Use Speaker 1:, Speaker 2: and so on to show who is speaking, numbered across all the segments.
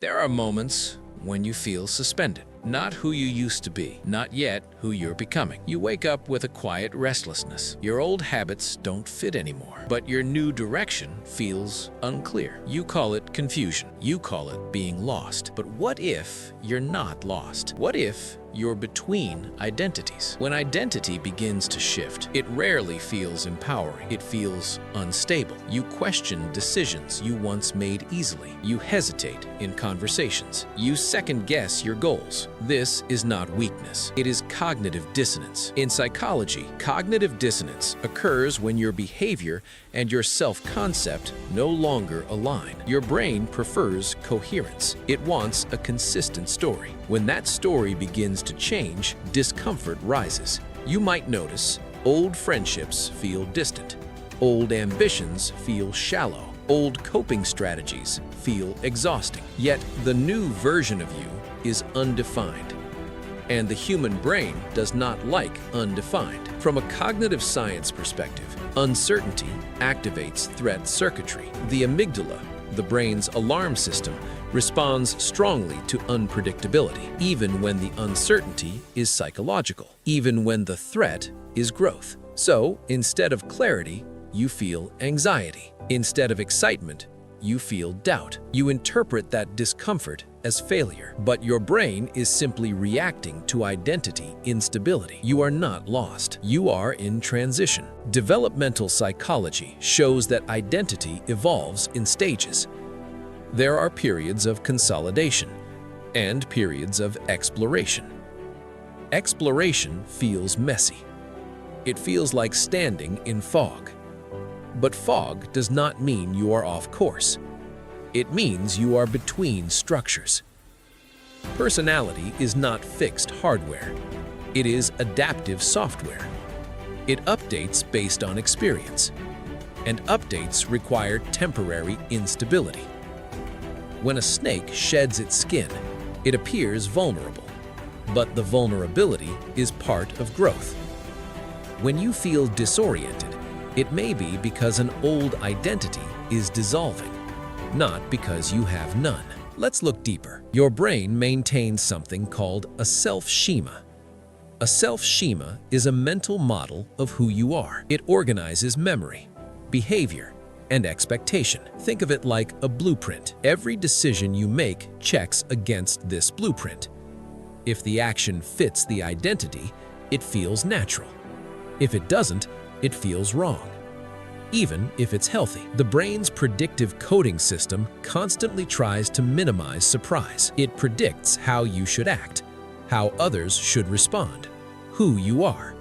Speaker 1: There are moments when you feel suspended, not who you used to be, not yet who you're becoming. You wake up with a quiet restlessness. Your old habits don't fit anymore, but your new direction feels unclear. You call it confusion. You call it being lost. But what if you're not lost? What if you're between identities? When identity begins to shift, it rarely feels empowering. It feels unstable. You question decisions you once made easily. You hesitate in conversations. You second-guess your goals. This is not weakness. It is cognitive dissonance. In psychology, cognitive dissonance occurs when your behavior and your self-concept no longer align. Your brain prefers coherence. It wants a consistent story. When that story begins to change, discomfort rises. You might notice old friendships feel distant. Old ambitions feel shallow. Old coping strategies feel exhausting. Yet the new version of you is undefined. And the human brain does not like undefined. From a cognitive science perspective, uncertainty activates threat circuitry. The amygdala, the brain's alarm system, responds strongly to unpredictability, even when the uncertainty is psychological, even when the threat is growth. So, instead of clarity, you feel anxiety. Instead of excitement, you feel doubt. You interpret that discomfort as failure, but your brain is simply reacting to identity instability. You are not lost. You are in transition. Developmental psychology shows that identity evolves in stages. There are periods of consolidation and periods of exploration. Exploration feels messy. It feels like standing in fog. But fog does not mean you are off course. It means you are between structures. Personality is not fixed hardware. It is adaptive software. It updates based on experience, and updates require temporary instability. When a snake sheds its skin, it appears vulnerable, but the vulnerability is part of growth. When you feel disoriented, it may be because an old identity is dissolving, not because you have none. Let's look deeper. Your brain maintains something called a self-schema. A self-schema is a mental model of who you are. It organizes memory, behavior, and expectation. Think of it like a blueprint. Every decision you make checks against this blueprint. If the action fits the identity, it feels natural. If it doesn't, it feels wrong. Even if it's healthy, the brain's predictive coding system constantly tries to minimize surprise. It predicts how you should act, how others should respond, who you are.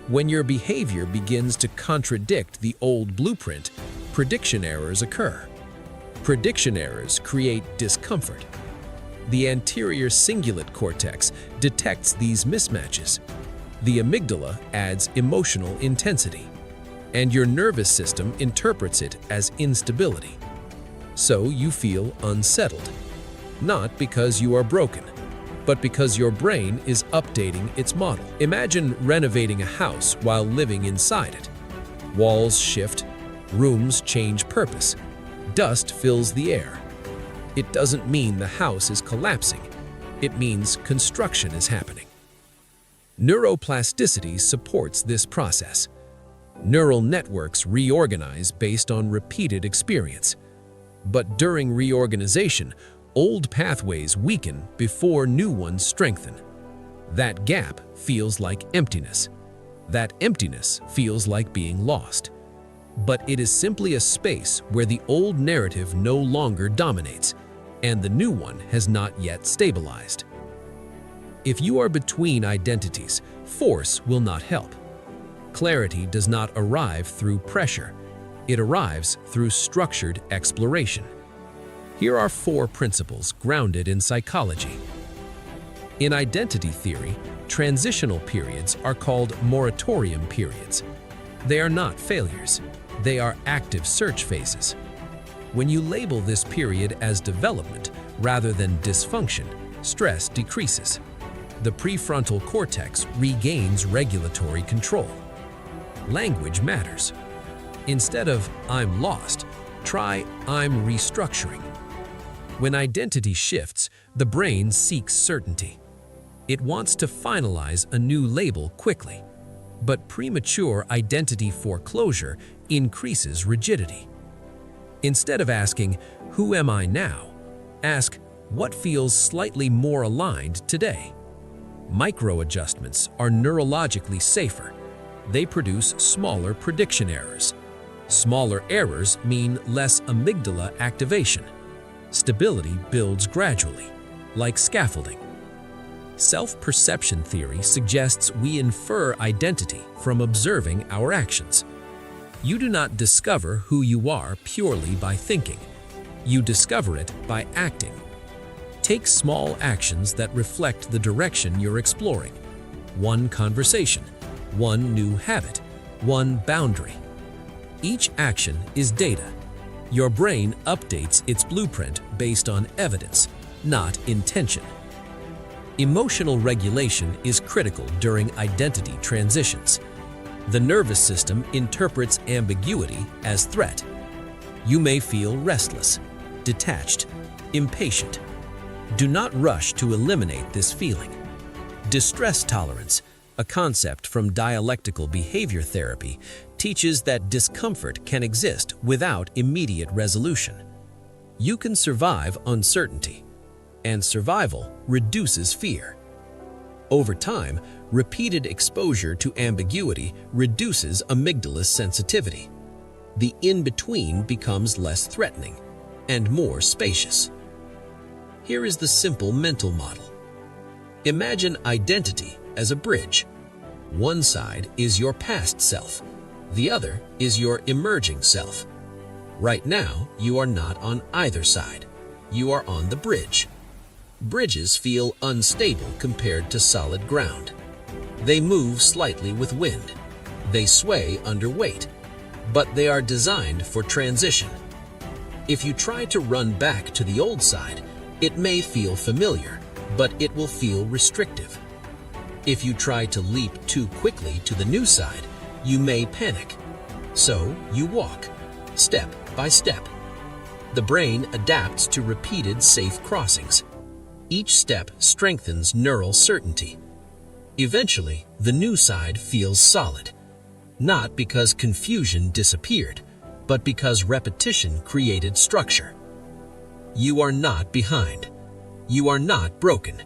Speaker 1: When your behavior begins to contradict the old blueprint, prediction errors occur. Prediction errors create discomfort. The anterior cingulate cortex detects these mismatches. The amygdala adds emotional intensity, and your nervous system interprets it as instability. So you feel unsettled, not because you are broken, but because your brain is updating its model. Imagine renovating a house while living inside it. Walls shift, rooms change purpose, dust fills the air. It doesn't mean the house is collapsing. It means construction is happening. Neuroplasticity supports this process. Neural networks reorganize based on repeated experience. But during reorganization, old pathways weaken before new ones strengthen. That gap feels like emptiness. That emptiness feels like being lost. But it is simply a space where the old narrative no longer dominates, and the new one has not yet stabilized. If you are between identities, force will not help. Clarity does not arrive through pressure. It arrives through structured exploration. Here are 4 principles grounded in psychology. In identity theory, transitional periods are called moratorium periods. They are not failures. They are active search phases. When you label this period as development rather than dysfunction, stress decreases. The prefrontal cortex regains regulatory control. Language matters. Instead of "I'm lost," try "I'm restructuring."
Speaker 2: When identity shifts, the brain seeks certainty. It wants to finalize a new label quickly. But premature identity foreclosure increases rigidity. Instead of asking, "Who am I now?" ask, "What feels slightly more aligned today?" Micro-adjustments are neurologically safer. They produce smaller prediction errors. Smaller errors mean less amygdala activation. Stability builds gradually, like scaffolding. Self-perception theory suggests we infer identity from observing our actions. You do not discover who you are purely by thinking. You discover it by acting. Take small actions that reflect the direction you're exploring. One conversation, one new habit, one boundary. Each action is data. Your brain updates its blueprint based on evidence, not intention. Emotional regulation is critical during identity transitions. The nervous system interprets ambiguity as threat. You may feel restless, detached, impatient. Do not rush to eliminate this feeling. Distress tolerance, a concept from dialectical behavior therapy, teaches that discomfort can exist without immediate resolution. You can survive uncertainty, and survival reduces fear. Over time, repeated exposure to ambiguity reduces amygdala's sensitivity. The in-between becomes less threatening and more spacious. Here is the simple mental model. Imagine identity as a bridge. One side is your past self. The other is your emerging self. Right now, you are not on either side. You are on the bridge. Bridges feel unstable compared to solid ground. They move slightly with wind. They sway under weight. But they are designed for transition. If you try to run back to the old side, it may feel familiar, but it will feel restrictive. If you try to leap too quickly to the new side, you may panic. So you walk, step by step. The brain adapts to repeated safe crossings. Each step strengthens neural certainty. Eventually, the new side feels solid, not because confusion disappeared, but because repetition created structure. You are not behind. You are not broken.